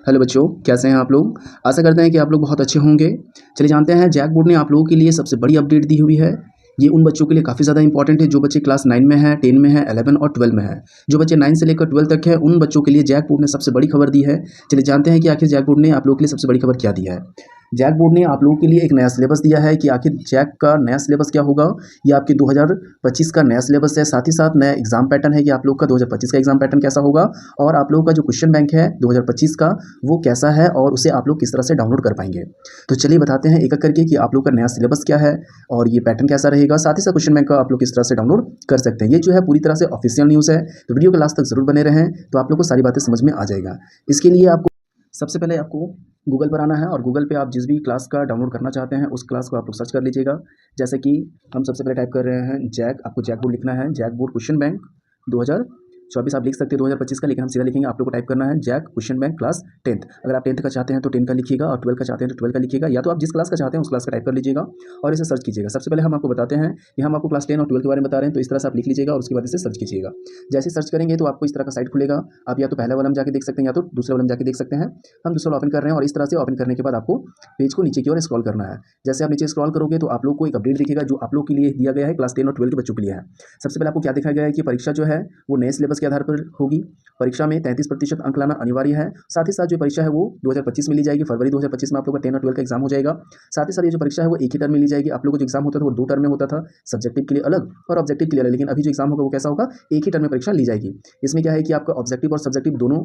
Hello बच्चों, कैसे हैं आप लोग। आशा करते हैं कि आप लोग बहुत अच्छे होंगे। चलिए जानते हैं, जैक बोर्ड ने आप लोगों के लिए सबसे बड़ी अपडेट दी हुई है। ये उन बच्चों के लिए काफ़ी ज़्यादा इंपॉर्टेंट है जो बच्चे क्लास 9 में हैं, 10 में हैं, 11 और 12 में हैं। जो बच्चे 9 से लेकर 12 तक है, उन बच्चों के लिए जैक बोर्ड ने सबसे बड़ी खबर दी है। चलिए जानते हैं कि आखिर जैक बोर्ड ने आप लोगों के लिए सबसे बड़ी खबर क्या दी है। जैक बोर्ड ने आप लोगों के लिए एक नया सिलेबस दिया है कि आखिर जैक का नया सिलेबस क्या होगा। ये आपके 2025 का नया सिलेबस है, साथ ही साथ नया एग्जाम पैटर्न है कि आप लोग का 2025 का एग्जाम पैटर्न कैसा होगा, और आप लोगों का जो क्वेश्चन बैंक है 2025 का वो कैसा है और उसे आप लोग किस तरह से डाउनलोड कर पाएंगे। तो चलिए बताते हैं एक एक करके कि आप लोग का नया सिलेबस क्या है और ये पैटर्न कैसा रहेगा, साथ ही साथ क्वेश्चन बैंक का आप लोग किस तरह से डाउनलोड कर सकते हैं। ये जो है पूरी तरह से ऑफिशियल न्यूज़ है, तो वीडियो के लास्ट तक जरूर बने रहें, तो आप लोग को सारी बातें समझ में आ जाएगा। इसके लिए आपको सबसे पहले आपको गूगल पर आना है और गूगल पे आप जिस भी क्लास का डाउनलोड करना चाहते हैं उस क्लास को आप लोग सर्च कर लीजिएगा। जैसे कि हम सबसे पहले टाइप कर रहे हैं जैक, आपको जैक बोर्ड लिखना है, जैक बोर्ड क्वेश्चन बैंक 2024 आप लिख सकते हैं 2025 का, लेकिन हम सीधा लिखेंगे। आप लोग को टाइप करना है Jack question bank class 10th। अगर आप 10th का चाहते हैं तो 10 का लिखिएगा और 12 का चाहते हैं तो 12 का लिखिएगा, या तो आप जिस क्लास का चाहते हैं उस क्लास का टाइप कर लीजिएगा और इसे सर्च कीजिएगा। सबसे पहले हम आपको बताते हैं कि हम आपको क्लास 10 और 12 के बारे में बता रहे हैं, तो इस तरह से आप लिख लीजिएगा और उसके बाद इसे सर्च कीजिएगा। जैसे सर्च करेंगे तो आपको इस तरह का साइट खुलेगा। आप या तो पहले वाला में जाके देख सकते हैं या तो दूसरे वाले में जाके देख सकते हैं। हम दूसरा ओपन कर रहे हैं और इस तरह से ओपन करने के बाद आपको पेज को नीचे की ओर स्क्रॉल करना है। जैसे आप नीचे स्क्रॉल करोगे तो आप लोग को एक अपडेट दिखेगा जो आप लोग के लिए दिया गया है, क्लास 10 और 12 के बच्चों के लिए है। सबसे पहले आपको क्या दिखाया गया है कि परीक्षा जो है वो नए सिलेबस के आधार पर होगी। परीक्षा में 33% अंक लाना अनिवार्य है। साथ ही साथ जो परीक्षा है वो 2025 में ली जाएगी। फरवरी 2025 में आप लोग का 10 और 12 का एग्जाम हो जाएगा। साथ ही साथ ये जो परीक्षा है वो एक ही टर्म में ली जाएगी। आप लोगों को जो एग्जाम होता था वो 2 टर्म में होता था, सब्जेक्टिव के लिए अलग और ऑब्जेक्टिव के लिए अलग, लेकिन अभी जो एग्जाम होगा वो कैसा होगा, एक ही टर्म में परीक्षा ली जाएगी। इसमें क्या है कि आपका ऑब्जेक्टिव और सब्जेक्टिव दोनों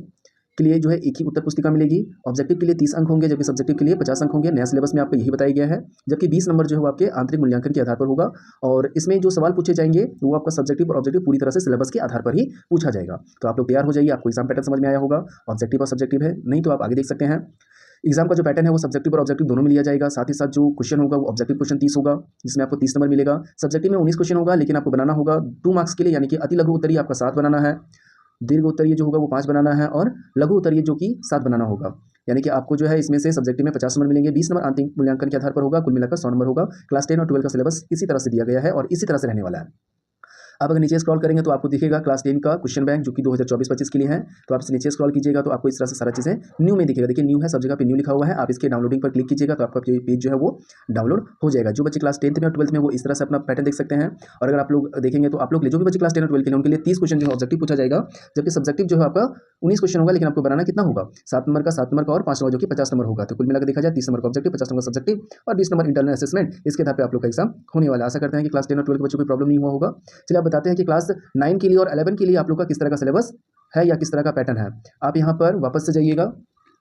के लिए जो है एक ही उत्तर पुस्तिका मिलेगी। ऑब्जेक्टिव के लिए 30 अंक होंगे जबकि सब्जेक्टिव के लिए 50 अंक होंगे। नया सिलेबस में आपको यही बताया गया है। जबकि 20 नंबर जो है वो आपके आंतरिक मूल्यांकन के आधार पर होगा और इसमें जो सवाल पूछे जाएंगे वो आपका सब्जेक्टिव और ऑब्जेक्टिव पूरी तरह से सिलेबस के आधार पर ही पूछा जाएगा। तो आप लोग तैयार हो जाइए, आपको एग्जाम पैटर्न समझ में आया होगा। ऑब्जेक्टिव और सब्जेक्टिव है, नहीं तो आप आगे देख सकते हैं। एग्जाम का जो पैटर्न है वो सब्जेक्टिव और ऑब्जेक्टिव दोनों में लिया जाएगा। साथ ही साथ जो क्वेश्चन होगा वो ऑब्जेक्टिव क्वेश्चन 30 होगा जिसमें आपको 30 नंबर मिलेगा। सब्जेक्टिव में 19 क्वेश्चन होगा, लेकिन आपको बनाना होगा 2 मार्क्स के लिए, यानी कि अति लघु उत्तरीय आपका 7 बनाना है, दीर्घ उत्तरीय जो होगा वो 5 बनाना है और लघु उत्तरीय जो कि 7 बनाना होगा। यानी कि आपको जो है इसमें से सब्जेक्टिव में 50 नंबर मिलेंगे, 20 नंबर आंतरिक मूल्यांकन के आधार पर होगा, कुल मिलाकर 100 नंबर होगा। क्लास 10 और 12 का सिलेबस इसी तरह से दिया गया है और इसी तरह से रहने वाला है। अब अगर नीचे स्क्रॉल करेंगे तो आपको दिखेगा क्लास 10 का क्वेश्चन बैंक जो कि 2024-25 के लिए है। तो आप इसे नीचे स्क्रॉल कीजिएगा तो आपको इस तरह से सारा चीज़ें न्यू में दिखेगा। देखिए न्यू है, सब जगह पे न्यू लिखा हुआ है। आप इसके डाउनलोडिंग पर क्लिक कीजिएगा तो आपका पेज जो है वो डाउनलोड हो जाएगा। जो बच्चे क्लास 10th में और 12th में वो इस तरह से अपना पैटर्न देख सकते हैं। और अगर आप लोग देखेंगे तो आप लोग जो भी बच्चे क्लास 10 और 12 के लिए उनके लिए 30 क्वेश्चन जो है ऑब्जेक्टिव पूछा जाएगा, जबकि सब्जेक्टिव जो है आपका 19 क्वेश्चन होगा, लेकिन आपको बनाना कितना होगा, 7 नंबर का, 7 नंबर का और 5 नंबर जो कि 50 नंबर होगा। तो कुल मिलाकर देखा जाए 30 नंबर का ऑब्जेक्टिव, 50 नंबर सब्जेक्टिव और 20 नंबर इंटरनल असेसमेंट, इसके आधार पर आप लोग का एग्जाम होने वाला है। आशा करते हैं कि क्लास 10 और 12 के बच्चों को प्रॉब्लम नहीं हुआ होगा। चलिए आप बताते हैं कि क्लास 9 के लिए और 11 के लिए आप लोग का किस तरह का सिलेबस है या किस तरह का पैटर्न है। आप यहाँ पर वापस से जाइएगा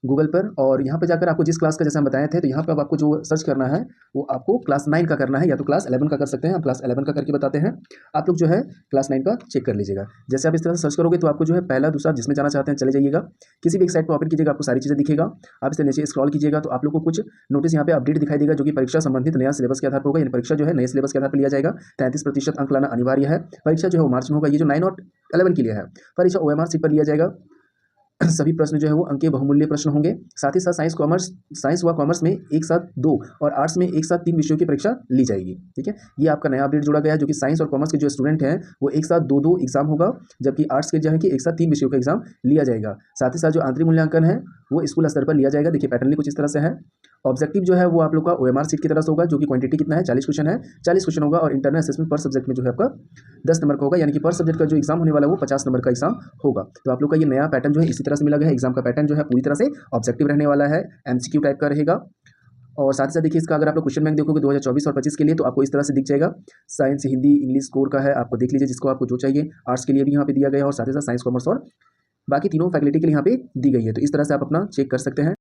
गूगल पर और यहाँ पे जाकर आपको जिस क्लास का जैसे हम बताए थे, तो यहाँ पे अब आपको जो सर्च करना है वो आपको क्लास 9 का करना है या तो क्लास 11 का कर सकते हैं। हम क्लास 11 का करके बताते हैं, आप लोग जो है क्लास 9 का चेक कर लीजिएगा। जैसे आप इस तरह से सर्च करोगे तो आपको जो है पहला दूसरा जिसमें जाना चाहते हैं चले जाइएगा, किसी भी एक साइट पर ओपन कीजिएगा, आपको सारी चीज़ें दिखेगा। आप इसे नीचे स्क्रॉल कीजिएगा तो आप लोग को कुछ नोटिस यहाँ पे अपडेट दिखाई देगा जो कि परीक्षा संबंधित नया सिलेबस के आधार पर होगा। यानी परीक्षा जो है नए सिलेबस के आधार पर लिया जाएगा। 33% अंक लाना अनिवार्य है। परीक्षा जो है वो मार्च में होगा। ये जो 9 और 11 के लिए है, परीक्षा OMR सीट पर लिया जाएगा। सभी प्रश्न जो है वो अंकीय बहुमूल्य प्रश्न होंगे। साथ ही साथ साइंस व कॉमर्स में एक साथ 2 और आर्ट्स में एक साथ 3 विषयों की परीक्षा ली जाएगी। ठीक है, ये आपका नया अपडेट जोड़ा गया है जो कि साइंस और कॉमर्स के जो स्टूडेंट हैं वो एक साथ 2-2 एग्जाम होगा, जबकि आर्ट्स के जो है कि एक साथ 3 विषयों का एग्जाम लिया जाएगा। साथ ही साथ जो आंतरिक मूल्यांकन है वो स्कूल स्तर पर लिया जाएगा। देखिए पैटर्न कुछ इस तरह से है। ऑब्जेक्टिव जो है वो आप लोग का OMR सीट की तरह से होगा जो कि क्वांटिटी कितना है, 40 क्वेश्चन है, 40 क्वेश्चन होगा। और इंटरनल असेसमेंट पर सब्जेक्ट में जो है आपका 10 नंबर का होगा, यानी कि पर सब्जेक्ट का जो एग्जाम होने वाला है वो 50 नंबर का एग्जाम होगा। तो आप लोग का ये नया पैटर्न जो है इसी तरह से मिला गया है। एग्जाम का पैटर्न जो है पूरी तरह से ऑब्जेक्टिव रहने वाला है, MCQ टाइप का रहेगा। और साथ ही साथ देखिए इसका अगर आप लोग क्वेश्चन बैंक देखोगे 2024 और 25 के लिए तो आपको इस तरह से दिख जाएगा। साइंस, हिंदी, इंग्लिश स्कोर का है, आपको देख लीजिए जिसको आपको जो चाहिए। आर्ट्स के लिए भी यहाँ पे दिया गया है और साथ ही साथ साइंस, कॉमर्स और बाकी तीनों फैकल्टी के लिए यहाँ पे दी गई है। तो इस तरह से आप अपना चेक कर सकते हैं।